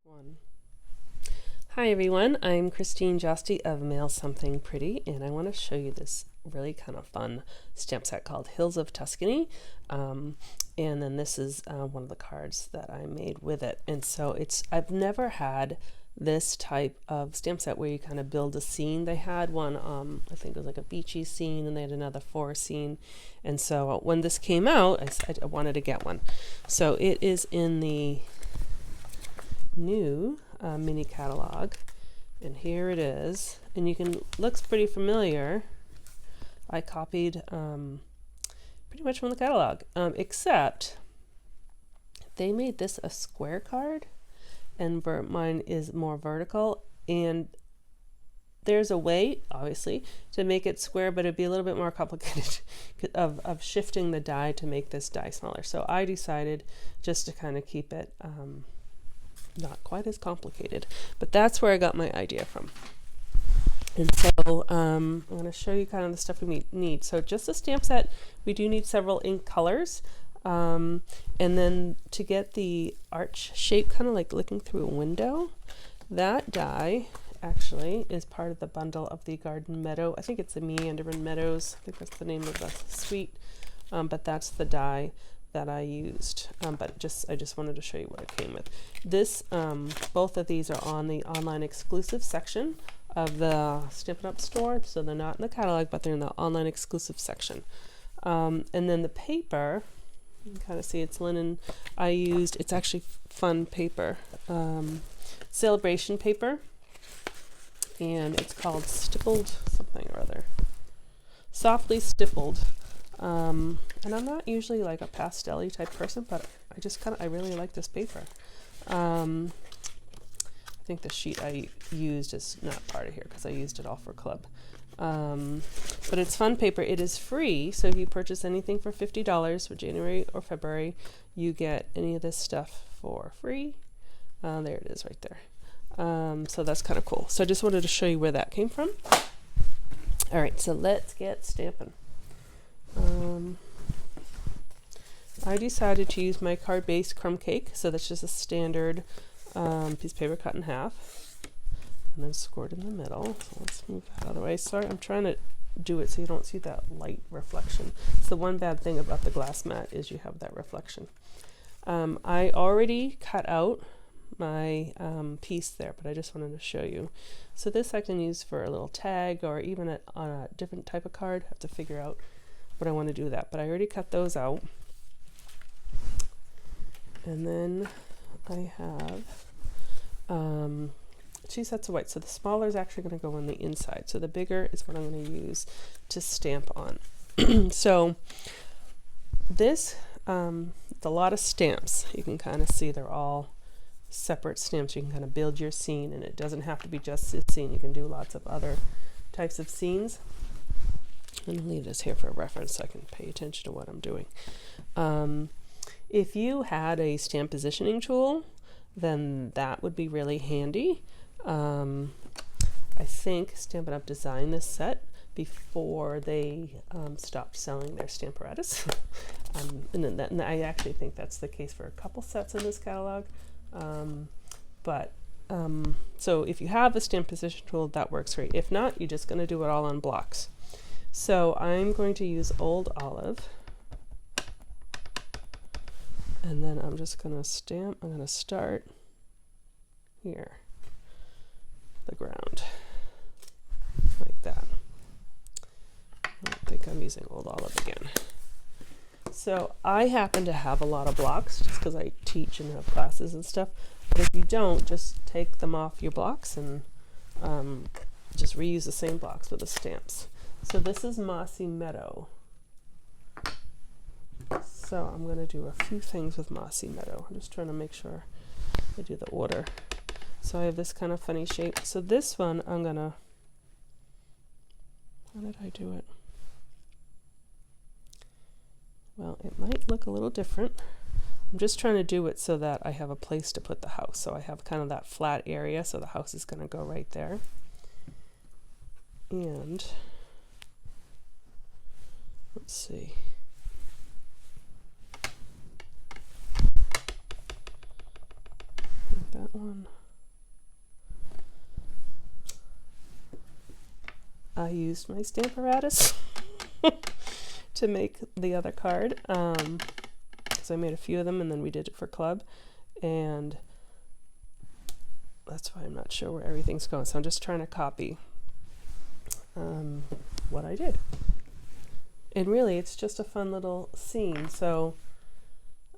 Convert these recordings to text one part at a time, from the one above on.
One. Hi everyone, I'm Christine Josty of Mail Something Pretty, and I want to show you this really kind of fun stamp set called Hills of Tuscany. And then this is one of the cards that I made with it. And so I've never had this type of stamp set where you kind of build a scene. They had one, I think it was like a beachy scene, and they had another forest scene. And so when this came out, I wanted to get one. So it is in the new mini catalog, and here it is, and looks pretty familiar. I copied pretty much from the catalog, except they made this a square card, and mine is more vertical, and there's a way, obviously, to make it square, but it'd be a little bit more complicated of shifting the die to make this die smaller. So I decided just to kind of keep it not quite as complicated, but that's where I got my idea from. And so I'm going to show you kind of the stuff we need. So just a stamp set, we do need several ink colors, and then to get the arch shape, kind of like looking through a window, that die actually is part of the bundle of the Garden Meadow. I think it's the Meandering Meadows. I think that's the name of the suite, but that's the die that I used, but I just wanted to show you what it came with. This, both of these are on the online exclusive section of the Stampin' Up! Store, so they're not in the catalog, but they're in the online exclusive section. And then the paper, you can kind of see it's linen. It's actually fun paper, celebration paper, and it's called Stippled something or other. Softly Stippled. And I'm not usually like a pastel-y type person, but I really like this paper. I think the sheet I used is not part of here because I used it all for club. But it's fun paper. It is free, so if you purchase anything for $50 for January or February, you get any of this stuff for free. There it is right there. So that's kind of cool. So I just wanted to show you where that came from. All right, so let's get stamping. I decided to use my card-based crumb cake, so that's just a standard piece of paper cut in half and then scored in the middle. So let's move that out of the way. Sorry, I'm trying to do it so you don't see that light reflection. It's the one bad thing about the glass mat is you have that reflection. I already cut out my piece there, but I just wanted to show you. So this I can use for a little tag or even on a different type of card. I have to figure out what I want to do with that, but I already cut those out. And then I have 2 sets of white. So the smaller is actually going to go on the inside. So the bigger is what I'm going to use to stamp on. So this, it's a lot of stamps. You can kind of see they're all separate stamps. You can kind of build your scene, and it doesn't have to be just this scene. You can do lots of other types of scenes. I'm going to leave this here for a reference so I can pay attention to what I'm doing. If you had a stamp positioning tool, then that would be really handy. I think Stampin' Up! Designed this set before they stopped selling their Stamparatus. And I actually think that's the case for a couple sets in this catalog. So if you have a stamp position tool, that works great. If not, you're just going to do it all on blocks. So I'm going to use Old Olive, and then I'm just going to stamp. I'm going to start here, the ground, like that. I don't think I'm using Old Olive again. So I happen to have a lot of blocks just because I teach and have classes and stuff, but if you don't, just take them off your blocks and just reuse the same blocks with the stamps. So this is Mossy Meadow. So I'm going to do a few things with Mossy Meadow. I'm just trying to make sure I do the order. So I have this kind of funny shape. So this one I'm going to, how did I do it? Well, it might look a little different. I'm just trying to do it so that I have a place to put the house. So I have kind of that flat area, so the house is going to go right there. And let's see. Like that. one. I used my stamp apparatus to make the other card, because I made a few of them and then we did it for club, and that's why I'm not sure where everything's going. So I'm just trying to copy what I did. And really, it's just a fun little scene, so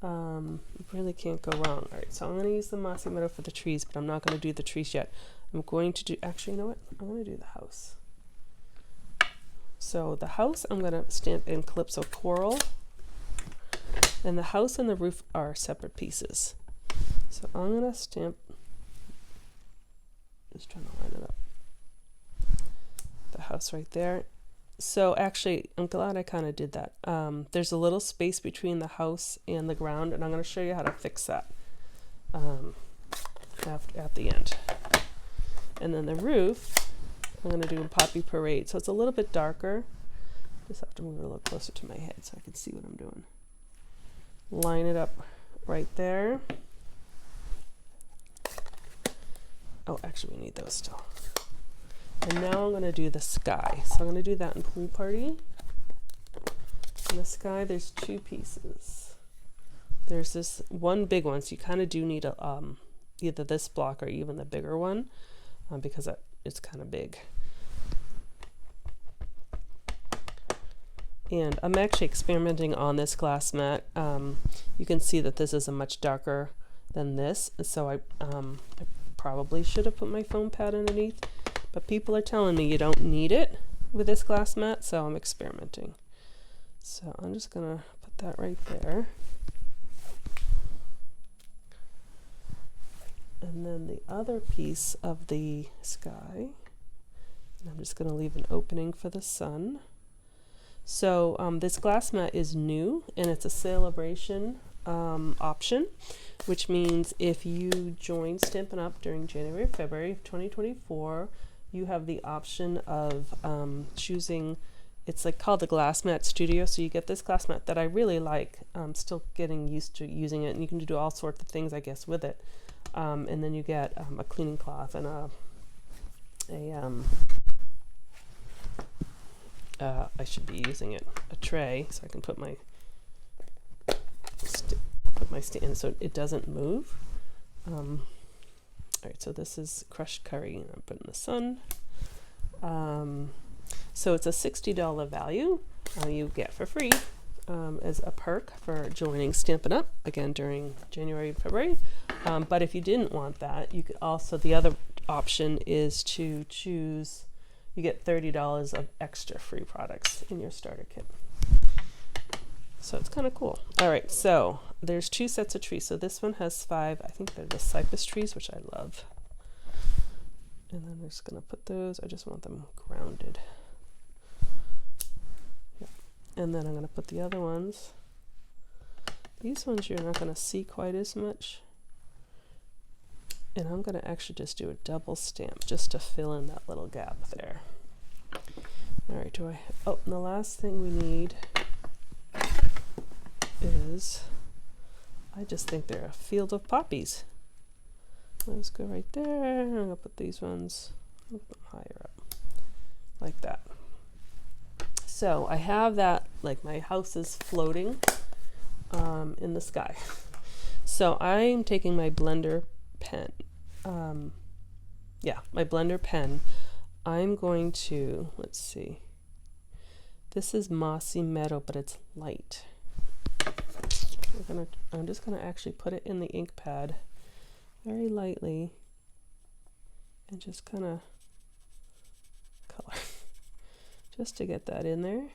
you really can't go wrong. All right, so I'm going to use the mossy meadow for the trees, but I'm not going to do the trees yet. I'm going to do, actually, you know what? I'm going to do the house. So the house, I'm going to stamp in Calypso Coral, and the house and the roof are separate pieces. So I'm going to stamp, just trying to line it up, the house right there. So actually, I'm glad I kind of did that. There's a little space between the house and the ground, and I'm going to show you how to fix that at the end. And then the roof, I'm going to do in Poppy Parade. So it's a little bit darker. Just have to move it a little closer to my head so I can see what I'm doing. Line it up right there. Oh, actually, we need those still. And now I'm going to do the sky. So I'm going to do that in Pool Party. In the sky, there's two pieces. There's this one big one, so you kind of do need a, either this block or even the bigger one, because it's kind of big. And I'm actually experimenting on this glass mat. You can see that this is a much darker than this, so I probably should have put my foam pad underneath, but people are telling me you don't need it with this glass mat, so I'm experimenting. So I'm just gonna put that right there. And then the other piece of the sky, and I'm just gonna leave an opening for the sun. So this glass mat is new, and it's a celebration option, which means if you join Stampin' Up! During January or February of 2024, you have the option of choosing, it's like called the Glass Mat Studio. So you get this glass mat that I really like. I'm still getting used to using it, and you can do all sorts of things, I guess, with it. And then you get a cleaning cloth and I should be using it, a tray, so I can put my stand so it doesn't move. All right, so this is crushed curry, and I'm putting in the sun. So it's a $60 value you get for free as a perk for joining Stampin' Up! Again during January and February. But if you didn't want that, you could also, the other option is to choose, you get $30 of extra free products in your starter kit. So it's kind of cool. All right, so there's two sets of trees. So this one has 5, I think they're the cypress trees, which I love. And then I'm just gonna put those, I just want them grounded. Yep. And then I'm gonna put the other ones. These ones you're not gonna see quite as much. And I'm gonna actually just do a double stamp just to fill in that little gap there. All right, oh, and the last thing we need is, I just think they're a field of poppies. Let's go right there. I'm gonna put these ones higher up, like that. So I have that, like my house is floating in the sky. So I'm taking my blender pen. My blender pen. I'm going to, let's see. This is Mossy Meadow, but it's light. I'm just gonna actually put it in the ink pad very lightly and just kind of color just to get that in there.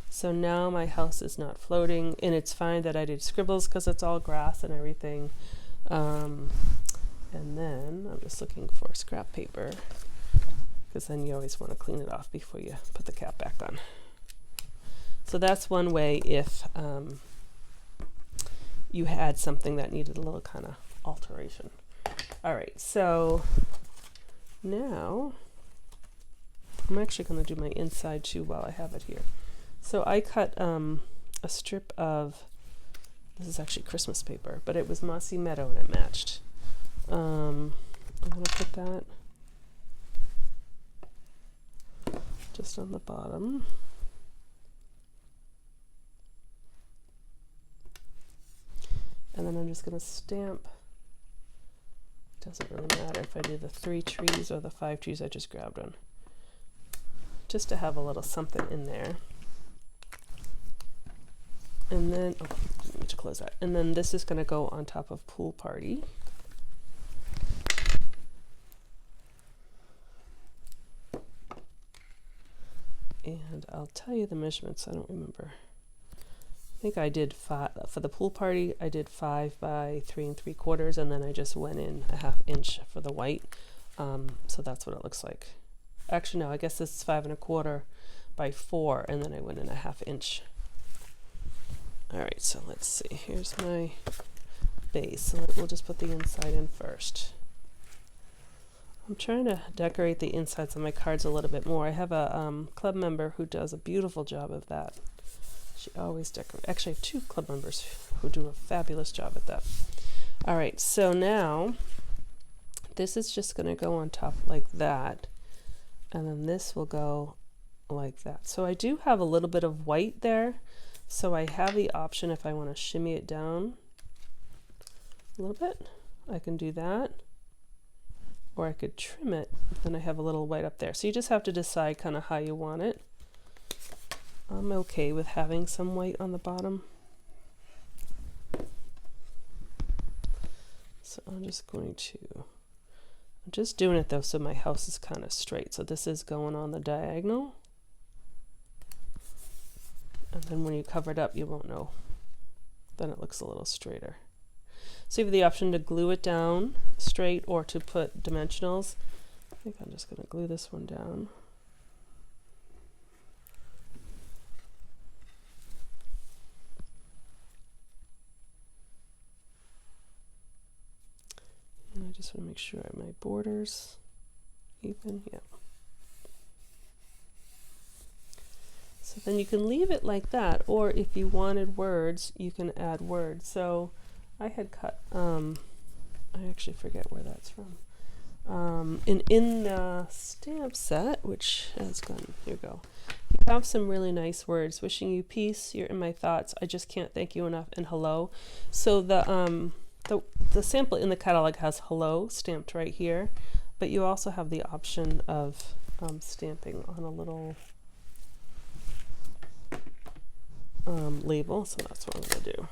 So now my house is not floating, and it's fine that I did scribbles because it's all grass and everything. And then I'm just looking for scrap paper, because then you always want to clean it off before you put the cap back on. So that's one way if you had something that needed a little kind of alteration. All right, so now I'm actually going to do my inside too while I have it here. So I cut a strip of, this is actually Christmas paper, but it was Mossy Meadow and it matched. I'm going to put that just on the bottom. And then I'm just going to stamp. Doesn't really matter if I do the 3 trees or the 5 trees, I just grabbed one. Just to have a little something in there. And then, oh, I need to close that. And then this is going to go on top of Pool Party. And I'll tell you the measurements, I don't remember. I think I did 5 for the Pool Party. I did 5 by 3 3/4, and then I just went in a 1/2 inch for the white. So that's what it looks like. Actually, no, I guess this is 5 1/4 by 4, and then I went in a 1/2 inch. All right, so let's see. Here's my base. So we'll just put the inside in first. I'm trying to decorate the insides of my cards a little bit more. I have a club member who does a beautiful job of that. She always decorates. Actually, I have 2 club members who do a fabulous job at that. All right, so now this is just going to go on top like that, and then this will go like that. So I do have a little bit of white there, so I have the option if I want to shimmy it down a little bit, I can do that, or I could trim it, then I have a little white up there. So you just have to decide kind of how you want it. I'm okay with having some white on the bottom. So I'm just going to, I'm just doing it though so my house is kind of straight. So this is going on the diagonal. And then when you cover it up, you won't know. Then it looks a little straighter. So you have the option to glue it down straight or to put dimensionals. I think I'm just going to glue this one down. And I just want to make sure my borders even. Yeah. So then you can leave it like that, or if you wanted words, you can add words. So I had cut, I actually forget where that's from. In the stamp set, which has gone, here we go. You have some really nice words. Wishing you peace, you're in my thoughts, I just can't thank you enough, and hello. So the sample in the catalog has hello stamped right here, but you also have the option of stamping on a little label, so that's what I'm going to do.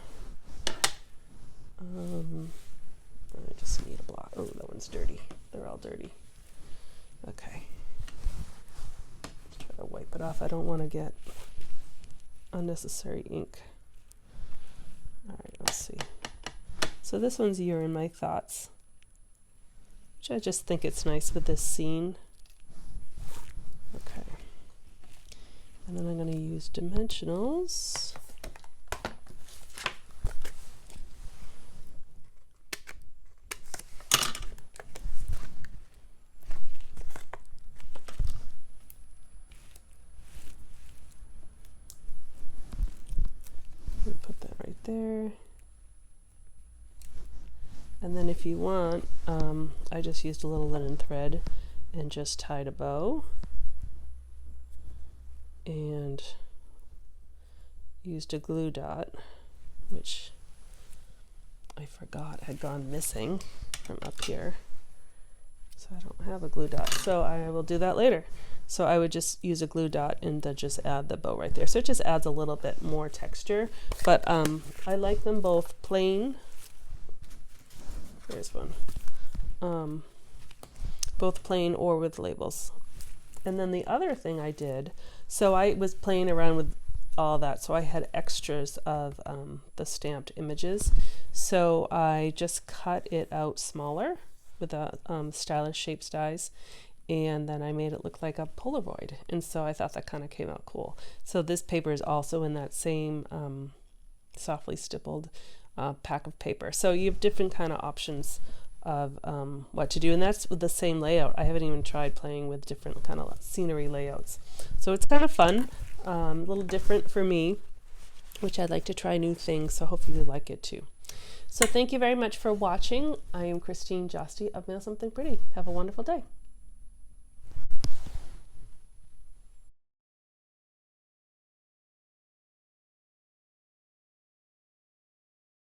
I just need a block. Oh, that one's dirty. They're all dirty. Okay. Try to wipe it off. I don't want to get unnecessary ink. All right, let's see. So this one's You're in My Thoughts, which I just think it's nice with this scene. Okay. And then I'm going to use dimensionals. Put that right there. And then if you want, I just used a little linen thread and just tied a bow. And used a glue dot, which I forgot had gone missing from up here. So I don't have a glue dot, so I will do that later. So I would just use a glue dot and then just add the bow right there. So it just adds a little bit more texture, but I like them both plain. There's one. Both plain or with labels. And then the other thing I did, so I was playing around with all that, so I had extras of the stamped images. So I just cut it out smaller with a stylish shapes dies, and then I made it look like a Polaroid. And so I thought that kind of came out cool. So this paper is also in that same softly stippled pack of paper. So you have different kind of options of what to do, and that's with the same layout. I haven't even tried playing with different kind of scenery layouts, so it's kind of fun, a little different for me, which I'd like to try new things, so hopefully you like it too. So thank you very much for watching. I am Christine Josti of Mail Something Pretty. Have a wonderful day.